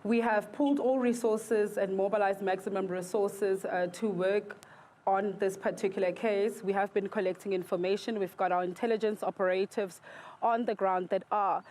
We have pooled all resources and mobilized maximum resources to work on this particular case. We have been collecting information. We've got our intelligence operatives on the ground that are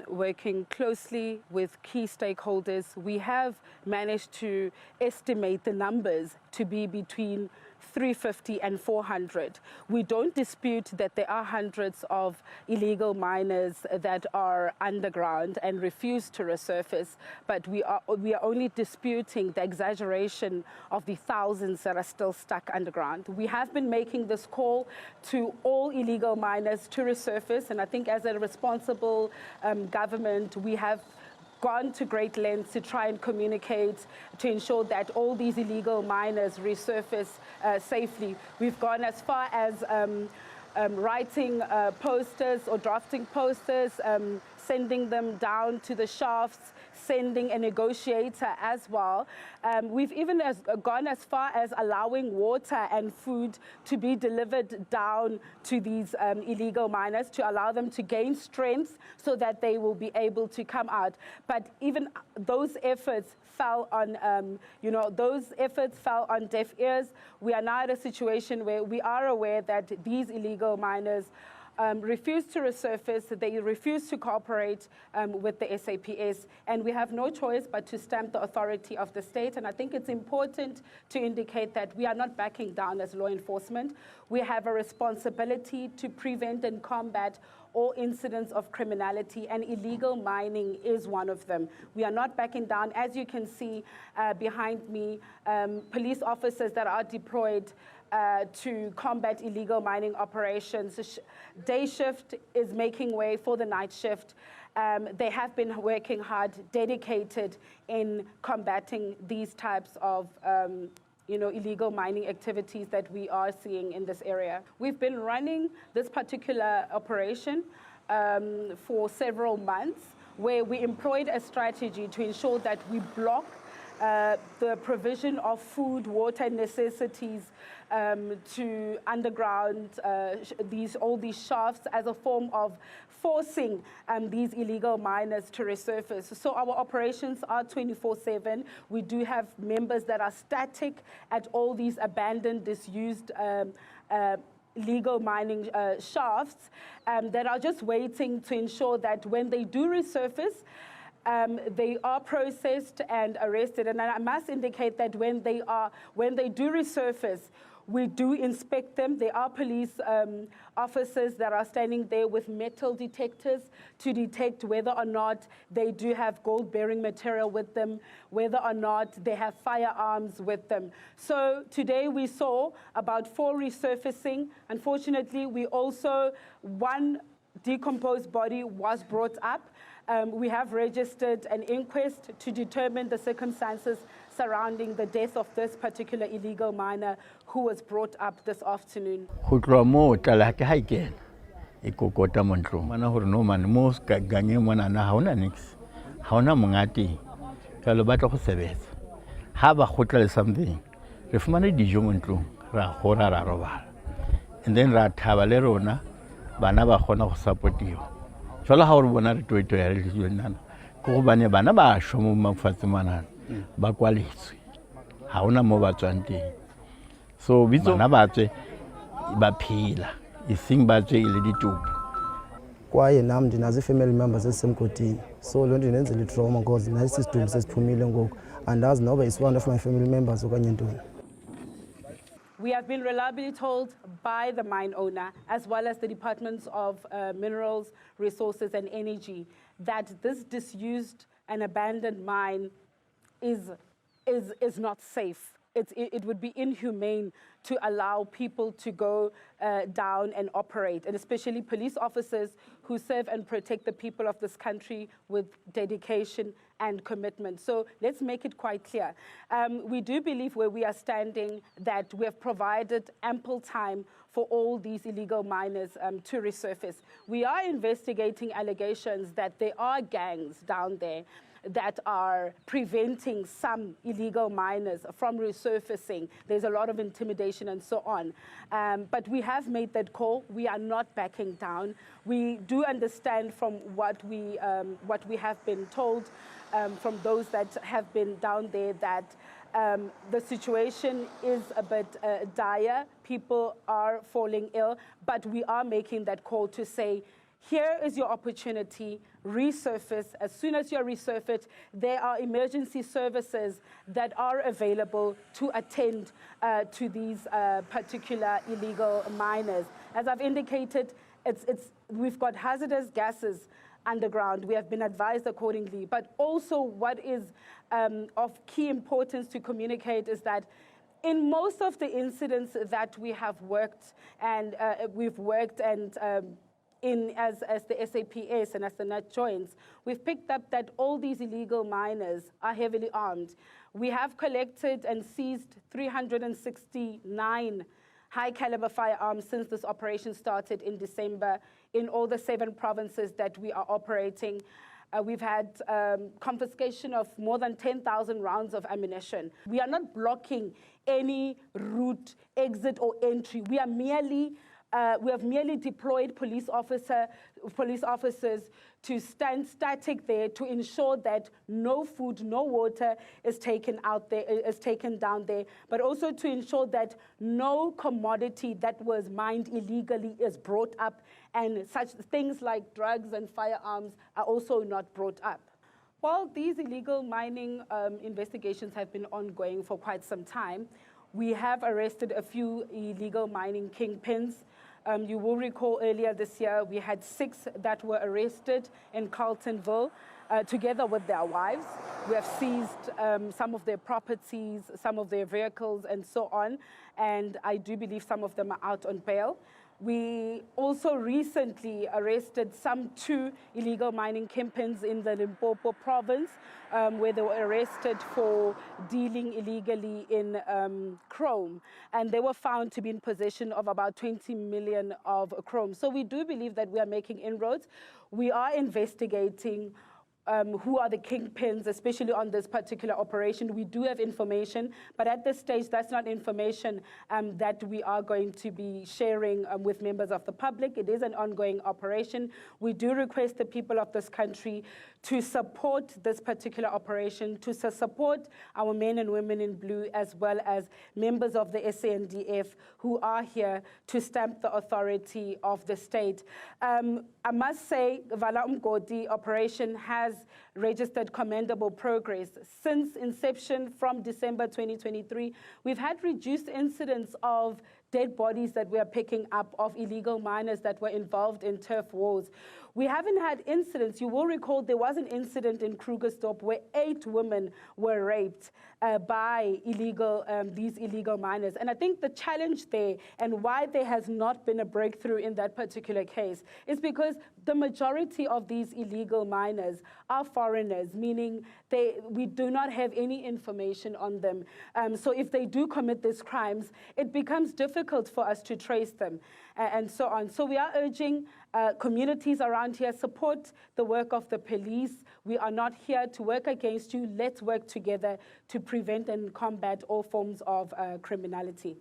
working closely with key stakeholders. We have managed to estimate the numbers to be between 350 and 400. We don't dispute that there are hundreds of illegal miners that are underground and refuse to resurface, but we are only disputing the exaggeration of the thousands that are still stuck underground. We have been making this call to all illegal miners to resurface, and I think as a responsible government, we have gone to great lengths to try and communicate to ensure that all these illegal miners resurface safely. We've gone as far as writing posters or drafting posters, sending them down to the shafts, sending a negotiator as well. We've even gone as far as allowing water and food to be delivered down to these illegal miners to allow them to gain strength so that they will be able to come out. But even those efforts fell on, those efforts fell on deaf ears. We are now at a situation where we are aware that these illegal miners refuse to resurface, they refuse to cooperate with the SAPS, and we have no choice but to stamp the authority of the state. And I think it's important to indicate that we are not backing down as law enforcement. We have a responsibility to prevent and combat all incidents of criminality, and illegal mining is one of them. We are not backing down. As you can see behind me, police officers that are deployed to combat illegal mining operations. Day shift is making way for the night shift. They have been working hard, dedicated in combating these types of illegal mining activities that we are seeing in this area. We've been running this particular operation for several months, where we employed a strategy to ensure that we block the provision of food, water, and necessities to underground, all these shafts, as a form of forcing these illegal miners to resurface. So our operations are 24/7. We do have members that are static at all these abandoned, disused legal mining shafts that are just waiting to ensure that when they do resurface, they are processed and arrested. And I must indicate that when they do resurface, we do inspect them. There are police officers that are standing there with metal detectors to detect whether or not they do have gold-bearing material with them, whether or not they have firearms with them. So today we saw about 4 resurfacing. Unfortunately, one decomposed body was brought up. We have registered an inquest to determine the circumstances surrounding the death of this particular illegal miner who was brought up this afternoon. And then ra thaba rona bana ba khona go supportiwa jwale ha o re bona re toito ya re nana go bane bana ba shwa mo mafatsemanana ba kwaletswe ha ona mo ba tswang teng so bitso bana ba tswe ba phila ising ba tswe ile ditupu kwaye nam ndinazo family members ezisemgodini so loo nto indenzela itrauma because nasi sidumbu sesiphumile ngoku andazi noba is one of my family members okanye ntoni. We have been reliably told by the mine owner, as well as the Departments of Minerals, Resources and Energy, that this disused and abandoned mine is not safe. It would be inhumane to allow people to go down and operate, and especially police officers who serve and protect the people of this country with dedication and commitment. So let's make it quite clear. We do believe where we are standing that we have provided ample time for all these illegal miners to resurface. We are investigating allegations that there are gangs down there that are preventing some illegal miners from resurfacing. There's a lot of intimidation and so on. But we have made that call. We are not backing down. We do understand from what we have been told from those that have been down there that the situation is a bit dire. People are falling ill, but we are making that call to say, here is your opportunity, resurface. As soon as you're resurfaced, there are emergency services that are available to attend to these particular illegal miners. As I've indicated, we've got hazardous gases underground. We have been advised accordingly. But also what is of key importance to communicate is that in most of the incidents that we have worked and as the SAPS and as the NUT joins, we've picked up that all these illegal miners are heavily armed. We have collected and seized 369 high-caliber firearms since this operation started in December in all the 7 provinces that we are operating. We've had confiscation of more than 10,000 rounds of ammunition. We are not blocking any route, exit, or entry. We have merely deployed police officers to stand static there to ensure that no food, no water is taken down there, but also to ensure that no commodity that was mined illegally is brought up, and such things like drugs and firearms are also not brought up. While these illegal mining investigations have been ongoing for quite some time, we have arrested a few illegal mining kingpins. You will recall earlier this year, we had 6 that were arrested in Carltonville, together with their wives. We have seized some of their properties, some of their vehicles, and so on. And I do believe some of them are out on bail. We also recently arrested some 2 illegal mining kingpins in the Limpopo province, where they were arrested for dealing illegally in chrome. And they were found to be in possession of about 20 million of chrome. So we do believe that we are making inroads. We are investigating who are the kingpins, especially on this particular operation. We do have information, but at this stage, that's not information that we are going to be sharing with members of the public. It is an ongoing operation. We do request the people of this country to support this particular operation, to support our men and women in blue, as well as members of the SANDF who are here to stamp the authority of the state. I must say, Vala Umgodi operation has registered commendable progress. Since inception from December 2023, we've had reduced incidents of dead bodies that we are picking up of illegal miners that were involved in turf wars. We haven't had incidents. You will recall there was an incident in Krugersdorp where 8 women were raped by these illegal miners. And I think the challenge there and why there has not been a breakthrough in that particular case is because the majority of these illegal miners are foreigners, meaning we do not have any information on them. So if they do commit these crimes, it becomes difficult for us to trace them and so on. So we are urging communities around here, support the work of the police. We are not here to work against you. Let's work together to prevent and combat all forms of criminality.